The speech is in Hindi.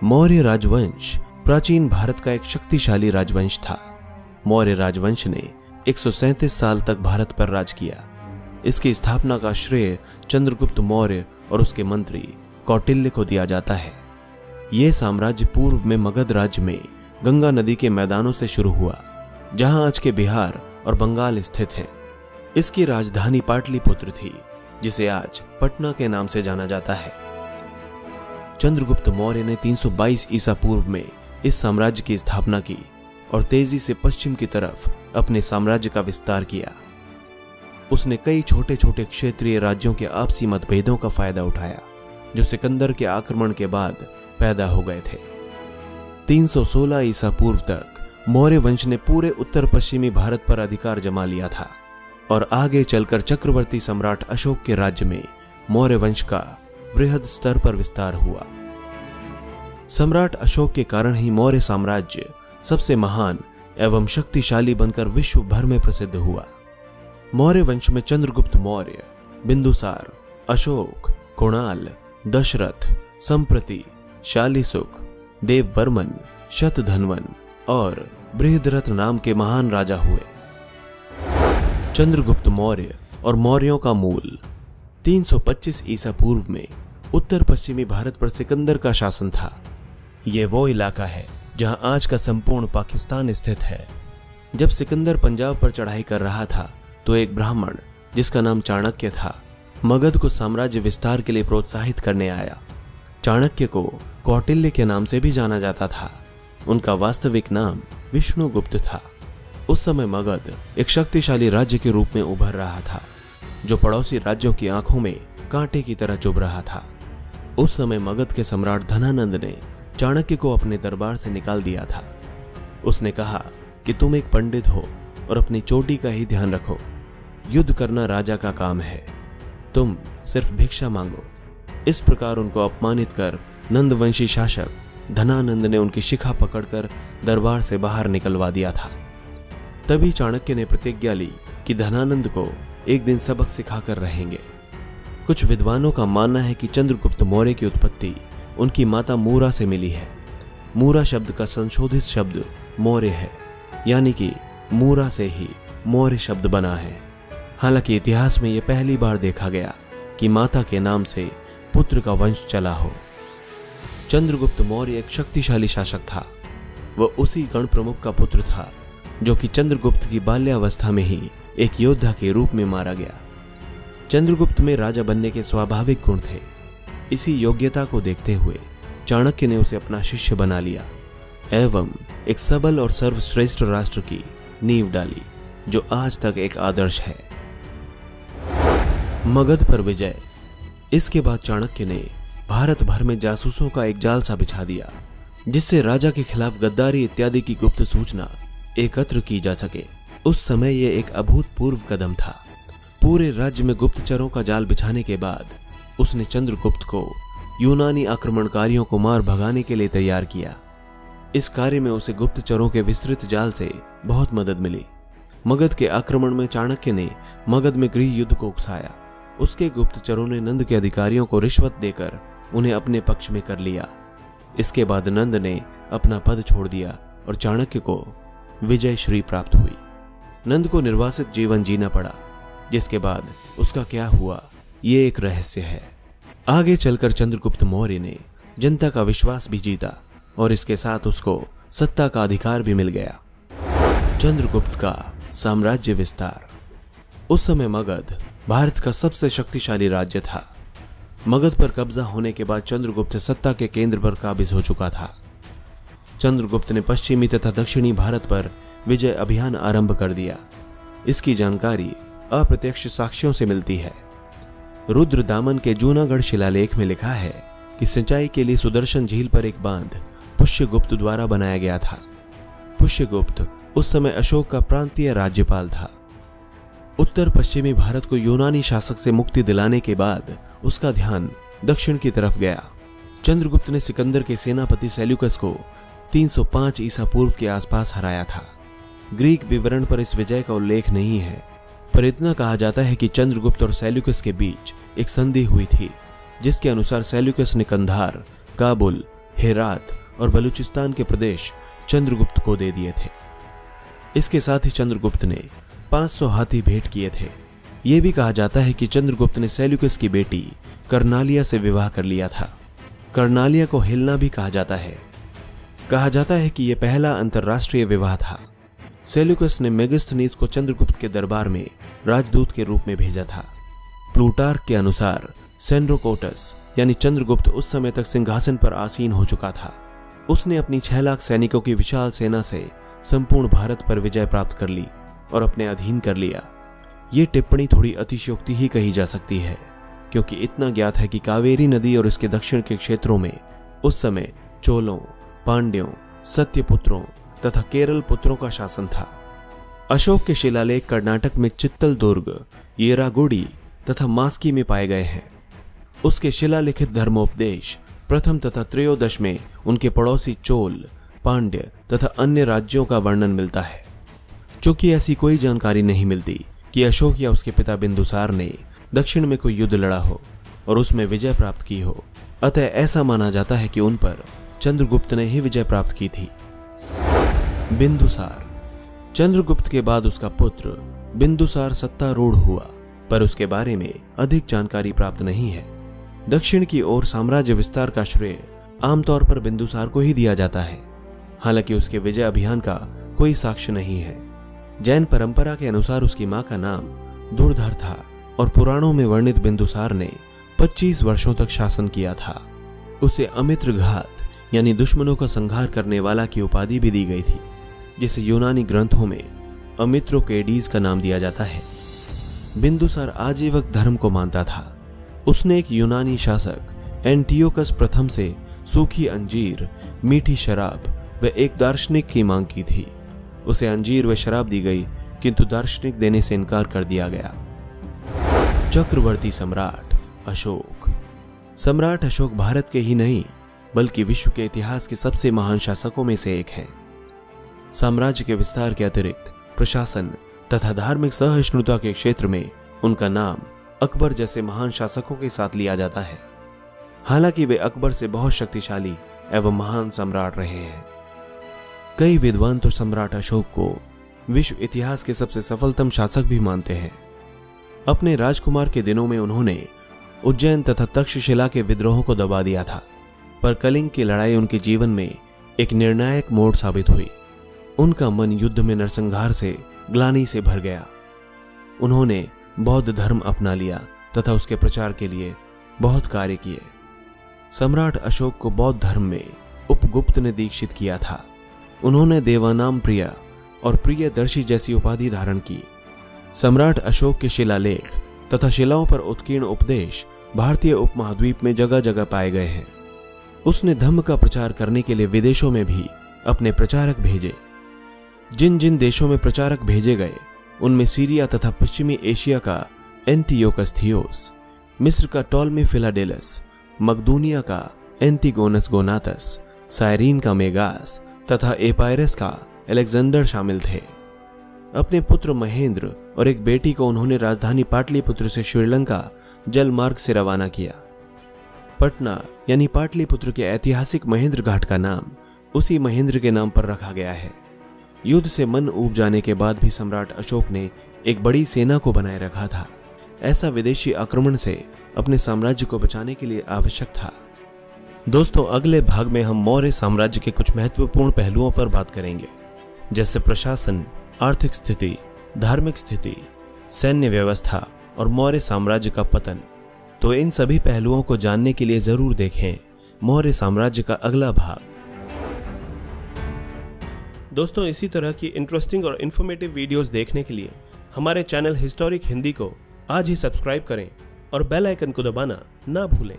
मौर्य राजवंश प्राचीन भारत का एक शक्तिशाली राजवंश था। मौर्य राजवंश ने 137 साल तक भारत पर राज किया। इसकी स्थापना का श्रेय चंद्रगुप्त मौर्य और उसके मंत्री कौटिल्य को दिया जाता है। यह साम्राज्य पूर्व में मगध राज्य में गंगा नदी के मैदानों से शुरू हुआ, जहां आज के बिहार और बंगाल स्थित है। इसकी राजधानी पाटलिपुत्र थी, जिसे आज पटना के नाम से जाना जाता है। चंद्रगुप्त मौर्य ने 322 ईसा पूर्व में इस साम्राज्य की स्थापना की और तेजी से पश्चिम की तरफ अपने साम्राज्य का विस्तार किया। उसने कई छोटे छोटे क्षेत्रीय राज्यों के आपसी मतभेदों का फायदा उठाया, जो सिकंदर के आक्रमण के बाद पैदा हो गए थे। 316 ईसा पूर्व तक मौर्य वंश ने पूरे उत्तर पश्चिमी भारत पर अधिकार जमा लिया था और आगे चलकर चक्रवर्ती सम्राट अशोक के राज्य में मौर्य वंश का वृहद स्तर पर विस्तार हुआ। सम्राट अशोक के कारण ही मौर्य साम्राज्य सबसे महान एवं शक्तिशाली बनकर विश्व भर में प्रसिद्ध हुआ। मौर्य वंश में चंद्रगुप्त मौर्य, बिंदुसार, अशोक, कुणाल, दशरथ, संप्रति, शालिसुक, देववर्मन, शतधन्वन और बृहद्रथ नाम के महान राजा हुए। चंद्रगुप्त मौर्य और मौर्यों का मूल 325 ईसा पूर्व में उत्तर पश्चिमी भारत पर सिकंदर का शासन था। यह वो इलाका है जहां आज का संपूर्ण पाकिस्तान स्थित है। जब सिकंदर पंजाब पर चढ़ाई कर रहा था तो एक ब्राह्मण जिसका नाम चाणक्य था, मगध को साम्राज्य विस्तार के लिए प्रोत्साहित करने आया। चाणक्य को कौटिल्य के नाम से भी जाना जाता था। उनका वास्तविक नाम विष्णुगुप्त था। उस समय मगध एक शक्तिशाली राज्य के रूप में उभर रहा था, जो पड़ोसी राज्यों की आंखों में कांटे की तरह चुभ रहा था। उस समय मगध के सम्राट धनानंद ने चाणक्य को अपने दरबार से निकाल दिया था। उसने कहा कि तुम एक पंडित हो और अपनी चोटी का ही ध्यान रखो। युद्ध करना राजा का काम है, तुम सिर्फ भिक्षा मांगो। इस प्रकार उनको अपमानित कर नंदवंशी शासक धनानंद ने उनकी शिखा पकड़कर दरबार से बाहर निकलवा दिया था। तभी चाणक्य ने प्रतिज्ञा ली कि धनानंद को एक दिन सबक सिखाकर रहेंगे। कुछ विद्वानों का मानना है कि चंद्रगुप्त मौर्य की उत्पत्ति उनकी माता मूरा से मिली है। मूरा शब्द का संशोधित शब्द मौर्य है, यानी कि मूरा से ही मौर्य शब्द बना है। हालांकि इतिहास में यह पहली बार देखा गया कि माता के नाम से पुत्र का वंश चला हो। चंद्रगुप्त मौर्य एक शक्तिशाली शासक था। वह उसी गण प्रमुख का पुत्र था जो कि चंद्रगुप्त की बाल्यावस्था में ही एक योद्धा के रूप में मारा गया। चंद्रगुप्त में राजा बनने के स्वाभाविक गुण थे। इसी योग्यता को देखते हुए चाणक्य ने उसे अपना शिष्य बना लिया एवं एक सबल और सर्वश्रेष्ठ राष्ट्र की नींव डाली, जो आज तक एक आदर्श है। मगध पर विजय। इसके बाद चाणक्य ने भारत भर में जासूसों का एक जाल सा बिछा दिया, जिससे राजा के खिलाफ गद्दारी इत्यादि की गुप्त सूचना एकत्र की जा सके। उस समय यह एक अभूतपूर्व कदम था। पूरे राज्य में गुप्तचरों का जाल बिछाने के बाद उसने चंद्रगुप्त को यूनानी आक्रमणकारियों को मार भगाने के लिए तैयार किया। इस कार्य में उसे गुप्तचरों के विस्तृत जाल से बहुत मदद मिली। मगध के आक्रमण में चाणक्य ने मगध में गृह युद्ध को उकसाया। उसके गुप्तचरों ने नंद के अधिकारियों को रिश्वत देकर उन्हें अपने पक्ष में कर लिया। इसके बाद नंद ने अपना पद छोड़ दिया और चाणक्य को विजय श्री प्राप्त हुई। नंद को निर्वासित जीवन जीना पड़ा, जिसके बाद उसका क्या हुआ ये एक रहस्य है। आगे चलकर चंद्रगुप्त मौर्य ने जनता का विश्वास भी जीता और इसके साथ उसको सत्ता का अधिकार भी मिल गया। चंद्रगुप्त का साम्राज्य विस्तार। उस समय मगध भारत का सबसे शक्तिशाली राज्य था। मगध पर कब्जा होने के बाद चंद्रगुप्त सत्ता के केंद्र पर काबिज हो चुका था। चंद्रगुप्त ने पश्चिमी तथा दक्षिणी भारत पर विजय अभियान आरंभ कर दिया। इसकी जानकारी अप्रत्यक्ष साक्ष्यों से मिलती है। रुद्रदामन के जूनागढ़ शिलालेख में लिखा है कि सिंचाई के लिए सुदर्शन झील पर एक बांध पुष्यगुप्त द्वारा बनाया गया था। पुष्यगुप्त उस समय अशोक का प्रांतीय राज्यपाल था। उत्तर पश्चिमी भारत को यूनानी शासक से मुक्ति दिलाने के बाद उसका ध्यान दक्षिण की तरफ गया। चंद्रगुप्त ने सिकंदर के सेनापति सेल्यूकस को 305 ईसा पूर्व के आसपास हराया था। ग्रीक विवरण पर इस विजय का उल्लेख नहीं है, पर इतना कहा जाता है कि चंद्रगुप्त और सेल्यूकस के बीच एक संधि हुई थी, जिसके अनुसार सेल्यूकस ने कंधार, काबुल, हेरात और बलूचिस्तान के प्रदेश चंद्रगुप्त को दे दिए थे। इसके साथ ही चंद्रगुप्त ने 500 हाथी भेंट किए थे। यह भी कहा जाता है कि चंद्रगुप्त ने सेल्यूकस की बेटी कर्नालिया से विवाह कर लिया था। कर्नालिया को हिलना भी कहा जाता है। कहा जाता है कि यह पहला अंतर्राष्ट्रीय विवाह था। सेल्यूकस ने मेगास्थनीज को चंद्रगुप्त के दरबार में राजदूत के रूप में भेजा था। प्लूटार्क के अनुसार सेंड्रोकोटस यानी चंद्रगुप्त उस समय तक सिंहासन पर आसीन हो चुका था। उसने अपनी 6 लाख सैनिकों की विशाल सेना से संपूर्ण भारत पर विजय प्राप्त कर ली और अपने अधीन कर लिया। ये टिप्पणी थोड़ी अतिशयोक्ति ही कही जा सकती है, क्योंकि इतना ज्ञात है कि कावेरी नदी और इसके दक्षिण के क्षेत्रों में उस समय चोलों, पांड्यों, सत्यपुत्रों तथा केरल पुत्रों का शासन था। अशोक के शिलालेख कर्नाटक में चित्तल दुर्ग, येरागुडी तथा मास्की में पाए गए हैं। उसके शिलालिखित धर्मोपदेश प्रथम तथा त्रयोदश में उनके पड़ोसी चोल, पांड्य तथा अन्य राज्यों का वर्णन मिलता है। चूंकि ऐसी कोई जानकारी नहीं मिलती कि अशोक या उसके पिता बिंदुसार ने दक्षिण में कोई युद्ध लड़ा हो और उसमें विजय प्राप्त की हो, अतः ऐसा माना जाता है कि उन पर चंद्रगुप्त ने ही विजय प्राप्त की थी। बिंदुसार। चंद्रगुप्त के बाद उसका पुत्र बिंदुसार सत्तारूढ़ हुआ, पर उसके बारे में अधिक जानकारी प्राप्त नहीं है। दक्षिण की ओर साम्राज्य विस्तार का श्रेय आमतौर पर बिंदुसार को ही दिया जाता है, हालांकि उसके विजय अभियान का कोई साक्ष्य नहीं है। जैन परंपरा के अनुसार उसकी मां का नाम दुर्धर था और पुराणों में वर्णित बिंदुसार ने 25 वर्षों तक शासन किया था। उसे अमित्र घात यानी दुश्मनों का संहार करने वाला की उपाधि भी दी गई थी, जिसे यूनानी ग्रंथों में अमित्रोकेडीज का नाम दिया जाता है। बिंदुसार आजीवक धर्म को मानता था। उसने एक यूनानी शासक एंटियोकस प्रथम से सूखी अंजीर, मीठी शराब व एक दार्शनिक की मांग की थी। उसे अंजीर व शराब दी गई, किंतु दार्शनिक देने से इनकार कर दिया गया। चक्रवर्ती सम्राट अशोक। सम्राट अशोक भारत के ही नहीं बल्कि विश्व के इतिहास के सबसे महान शासकों में से एक हैं। साम्राज्य के विस्तार के अतिरिक्त प्रशासन तथा धार्मिक सहिष्णुता के क्षेत्र में उनका नाम अकबर जैसे महान शासकों के साथ लिया जाता है। हालांकि वे अकबर से बहुत शक्तिशाली एवं महान सम्राट रहे हैं। कई विद्वान तो सम्राट अशोक को विश्व इतिहास के सबसे सफलतम शासक भी मानते हैं। अपने राजकुमार के दिनों में उन्होंने उज्जैन तथा तक्षशिला के विद्रोहों को दबा दिया था, पर कलिंग की लड़ाई उनके जीवन में एक निर्णायक मोड़ साबित हुई। उनका मन युद्ध में नरसंहार से ग्लानि से भर गया। उन्होंने बौद्ध धर्म अपना लिया तथा उसके प्रचार के लिए बहुत कार्य किए। सम्राट अशोक को बौद्ध धर्म में उपगुप्त ने दीक्षित किया था। उन्होंने देवानाम प्रिय और प्रियदर्शी जैसी उपाधि धारण की। सम्राट अशोक के शिलालेख तथा शिलाओं पर उत्कीर्ण उपदेश भारतीय उपमहाद्वीप में जगह जगह पाए गए हैं। उसने धम्म का प्रचार करने के लिए विदेशों में भी अपने प्रचारक भेजे। जिन जिन देशों में प्रचारक भेजे गए उनमें सीरिया तथा पश्चिमी एशिया का एंटियोकस थियोस, मिस्र का टॉलमी फिलाडेलस, मकदूनिया का एंटिगोनस गोनातस, साइरीन का मेगास तथा एपायरस का अलेक्जेंडर शामिल थे। अपने पुत्र महेंद्र और एक बेटी को उन्होंने राजधानी पाटलिपुत्र से श्रीलंका जल मार्ग से रवाना किया। पटना यानी पाटलिपुत्र के ऐतिहासिक महेंद्र घाट का नाम उसी महेंद्र के नाम पर रखा गया है। युद्ध से मन ऊब जाने के बाद भी सम्राट अशोक ने एक बड़ी सेना को बनाए रखा था। ऐसा विदेशी आक्रमण से अपने साम्राज्य को बचाने के लिए आवश्यक था। दोस्तों, अगले भाग में हम मौर्य साम्राज्य के कुछ महत्वपूर्ण पहलुओं पर बात करेंगे, जैसे प्रशासन, आर्थिक स्थिति, धार्मिक स्थिति, सैन्य व्यवस्था और मौर्य साम्राज्य का पतन। तो इन सभी पहलुओं को जानने के लिए जरूर देखें मौर्य साम्राज्य का अगला भाग। दोस्तों, इसी तरह की इंटरेस्टिंग और इन्फॉर्मेटिव वीडियोस देखने के लिए हमारे चैनल हिस्टोरिक हिंदी को आज ही सब्सक्राइब करें और बेल आइकन को दबाना ना भूलें।